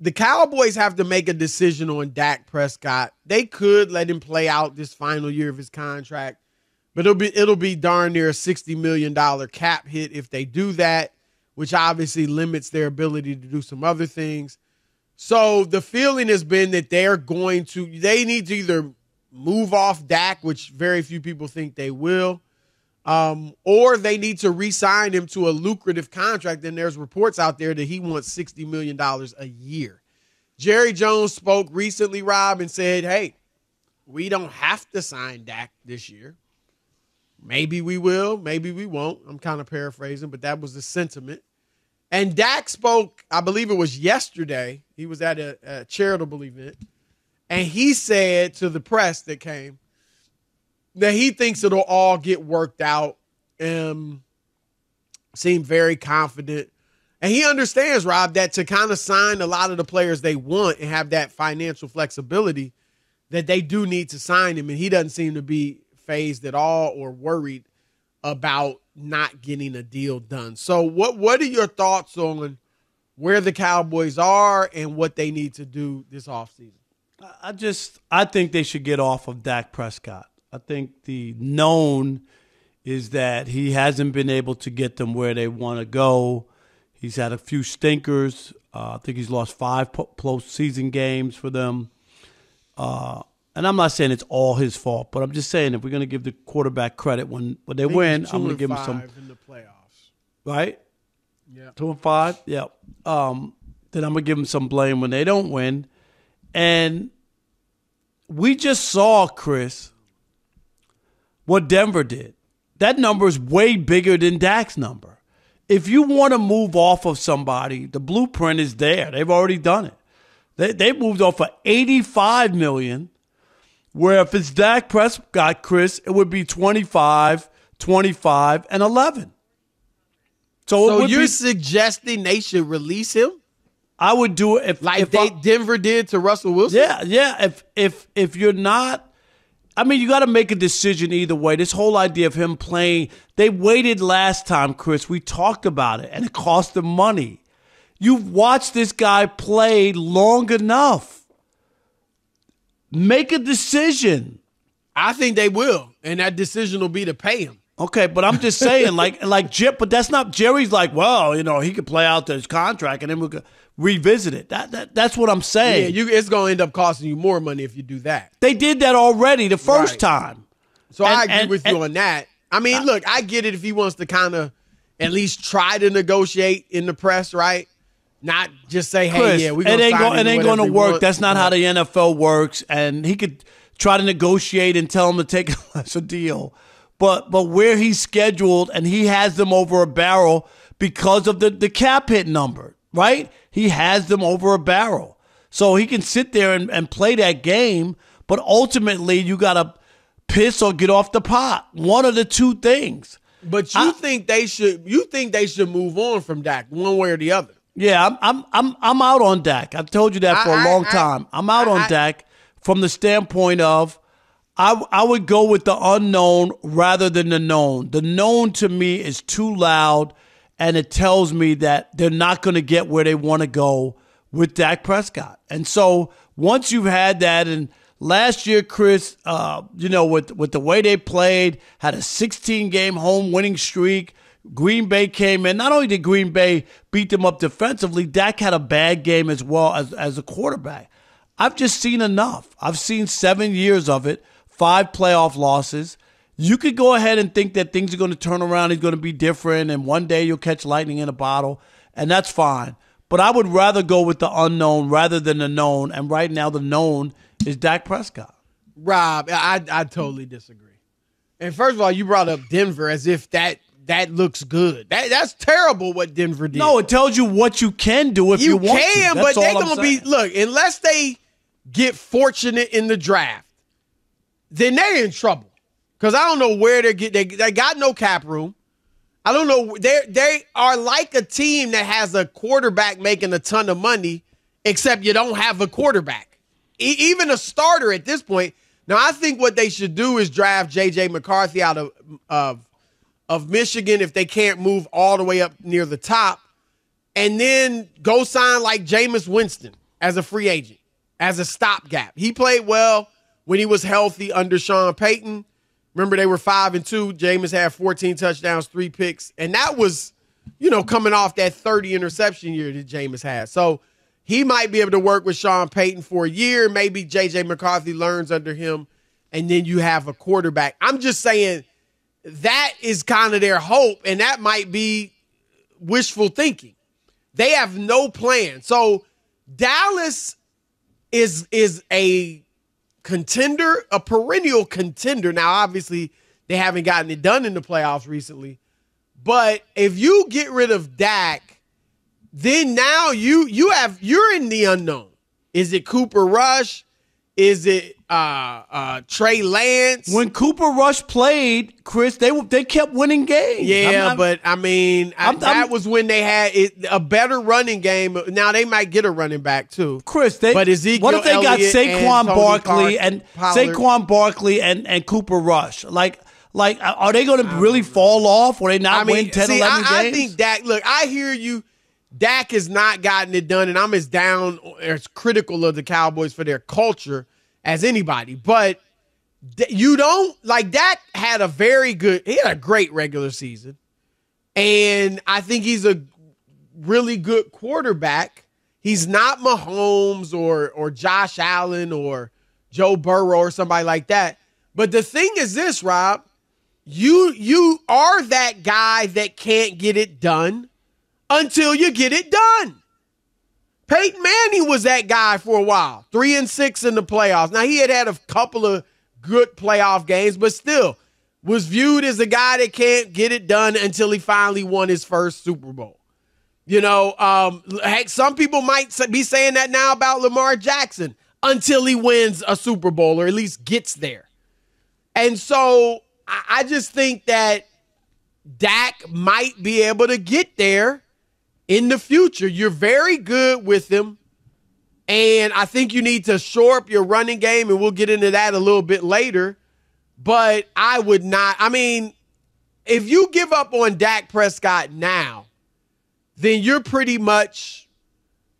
the Cowboys have to make a decision on Dak Prescott. They could let him play out this final year of his contract, but it'll be darn near a $60 million cap hit if they do that, which obviously limits their ability to do some other things. So the feeling has been that they need to either move off Dak, which very few people think they will, or they need to re-sign him to a lucrative contract. And there's reports out there that he wants $60 million a year. Jerry Jones spoke recently, Rob, and said, hey, we don't have to sign Dak this year. Maybe we will, maybe we won't. I'm kind of paraphrasing, but that was the sentiment. And Dak spoke, I believe it was yesterday. He was at a charitable event. And he said to the press that came that he thinks it'll all get worked out. Seemed very confident. And he understands, Rob, that to kind of sign a lot of the players they want and have that financial flexibility, that they do need to sign him. And he doesn't seem to be fazed at all or worried about not getting a deal done. So what are your thoughts on where the Cowboys are and what they need to do this offseason? I think they should get off of Dak Prescott. I think the known is that he hasn't been able to get them where they want to go. He's had a few stinkers. I think he's lost 5 postseason games for them. And I'm not saying it's all his fault, but I'm just saying if we're going to give the quarterback credit when they win, I'm going to give him some. In the playoffs. Right? Yeah. 2-5? Yeah. Then I'm going to give him some blame when they don't win. And we just saw, Chris, what Denver did. That number is way bigger than Dak's number. If you want to move off of somebody, the blueprint is there. They've already done it. They moved off for $85 million, where if it's Dak Prescott, Chris, it would be 25, 25, and 11. So you're suggesting they should release him? I would do it if Denver did to Russell Wilson? Yeah. If you're not, I mean, you got to make a decision either way. This whole idea of him playing, they waited last time, Chris. We talked about it, and it cost them money. You've watched this guy play long enough. Make a decision. I think they will, and that decision will be to pay him. Okay, but I'm just saying, but that's not Jerry's. Like, well, he could play out his contract, and then we'll revisit it. That's what I'm saying. Yeah, it's going to end up costing you more money if you do that. They did that already the first time. So I agree with you on that. I mean, look, I get it if he wants to kind of at least try to negotiate in the press, right? Not just say, hey, Chris, we're going to sign him. It ain't going to work. That's not how the NFL works. And he could try to negotiate and tell him to take a lesser deal. But where he's scheduled and he has them over a barrel because of the cap hit number, right? He has them over a barrel. So he can sit there and play that game, but ultimately you got to piss or get off the pot. One of the two things. But you think they should move on from Dak one way or the other? Yeah, I'm out on Dak. I've told you that for a long time. I'm out on Dak from the standpoint of I would go with the unknown rather than the known. The known to me is too loud, and it tells me that they're not going to get where they want to go with Dak Prescott. And so once you've had that, and last year, Chris, with the way they played, had a 16-game home winning streak. Green Bay came in. Not only did Green Bay beat them up defensively, Dak had a bad game as well as a quarterback. I've just seen enough. I've seen 7 years of it, 5 playoff losses. You could go ahead and think that things are going to turn around. He's going to be different, and one day you'll catch lightning in a bottle, and that's fine. But I would rather go with the unknown rather than the known, and right now the known is Dak Prescott. Rob, I totally disagree. And first of all, you brought up Denver as if that looks good. That's terrible what Denver did. No, it tells you what you can do if you want to. You can, but they're going to be, look, unless they get fortunate in the draft, then they're in trouble. Because I don't know where they got no cap room. I don't know. They are like a team that has a quarterback making a ton of money, except you don't have a quarterback. Even a starter at this point. Now, I think what they should do is draft J.J. McCarthy out of Michigan if they can't move all the way up near the top, and then go sign like Jameis Winston as a free agent, as a stopgap. He played well when he was healthy under Sean Payton. Remember, they were 5-2. Jameis had 14 touchdowns, 3 picks. And that was, coming off that 30 interception year that Jameis had. So he might be able to work with Sean Payton for a year. Maybe J.J. McCarthy learns under him, and then you have a quarterback. I'm just saying that is kind of their hope, and that might be wishful thinking. They have no plan. So Dallas is a contender, a perennial contender. Now, obviously, they haven't gotten it done in the playoffs recently. But if you get rid of Dak, then now you're in the unknown. Is it Cooper Rush? Is it Trey Lance? When Cooper Rush played, Chris, they kept winning games. Yeah, but I mean, that was when they had a better running game. Now they might get a running back too, Chris. But Ezekiel what if they got Elliott Saquon Barkley and Cooper Rush? Like, are they going to really fall off? Or they not win 10, 11 games? I think Dak. Look, I hear you. Dak has not gotten it done, and I'm as down or as critical of the Cowboys for their culture as anybody. But you don't like Dak had a great regular season, and I think he's a really good quarterback. He's not Mahomes or Josh Allen or Joe Burrow or somebody like that. But the thing is this, Rob, you are that guy that can't get it done until you get it done. Peyton Manning was that guy for a while, 3-6 in the playoffs. Now, he had a couple of good playoff games, but still was viewed as a guy that can't get it done until he finally won his first Super Bowl. Heck, some people might be saying that now about Lamar Jackson until he wins a Super Bowl or at least gets there. And so I just think that Dak might be able to get there in the future. You're very good with him, and I think you need to shore up your running game, and we'll get into that a little bit later. But I would not. I mean, if you give up on Dak Prescott now, then you're pretty much,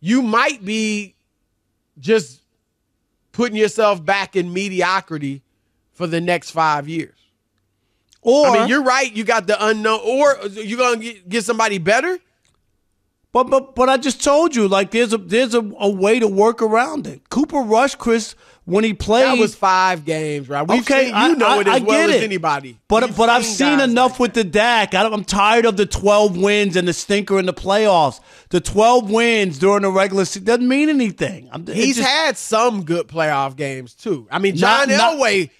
you might be just putting yourself back in mediocrity for the next 5 years. Or, I mean, you're right. You got the unknown. Or you're going to get somebody better. But I just told you, like, there's a way to work around it. Cooper Rush, Chris, when he played, that was 5 games, right? We've seen, it as well as anybody. But I've seen enough with the Dak. I'm tired of the 12 wins and the stinker in the playoffs. The 12 wins during the regular season doesn't mean anything. He's had some good playoff games too. I mean, John Elway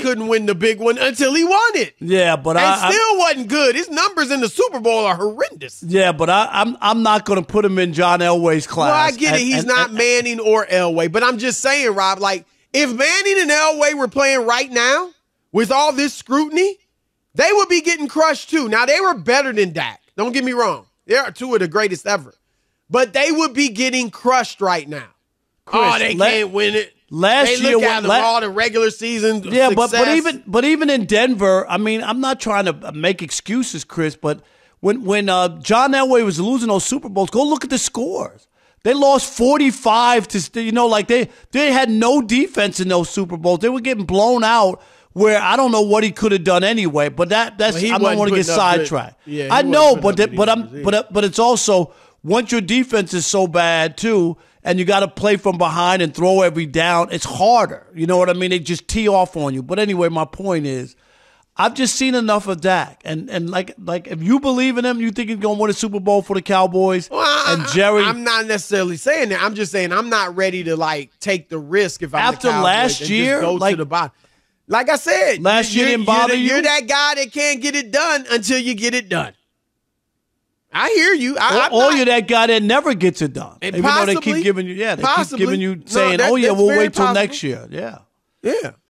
couldn't win the big one until he won it. Yeah, but still wasn't good. His numbers in the Super Bowl are horrendous. Yeah, but I'm not going to put him in John Elway's class. Well, I get it. He's not Manning or Elway, but I'm just saying, Rob, like, if Manning and Elway were playing right now with all this scrutiny, they would be getting crushed too. Now, they were better than Dak. Don't get me wrong. They are 2 of the greatest ever. But they would be getting crushed right now. Chris, they can't win it. Last year, all the regular season. Yeah, success. but even in Denver, I mean, I'm not trying to make excuses, Chris. But when John Elway was losing those Super Bowls, go look at the scores. They lost 45 to they had no defense in those Super Bowls. They were getting blown out. Where I don't know what he could have done anyway. But I don't want to get sidetracked. Yeah, I know, but it's also once your defense is so bad too. And you got to play from behind and throw every down. It's harder. You know what I mean? They just tee off on you. But anyway, my point is, I've just seen enough of Dak. And like if you believe in him, you think he's going to win a Super Bowl for the Cowboys. Well, and Jerry, I'm not necessarily saying that. I'm just saying I'm not ready to take the risk if I'm after the Cowboys last and year, just go to the bottom. Like I said, last year didn't bother you. You're that guy that can't get it done until you get it done. I hear you. Or you're that guy that never gets it done. Even though they keep giving you, keep giving you saying, we'll wait till next year. Yeah. Yeah.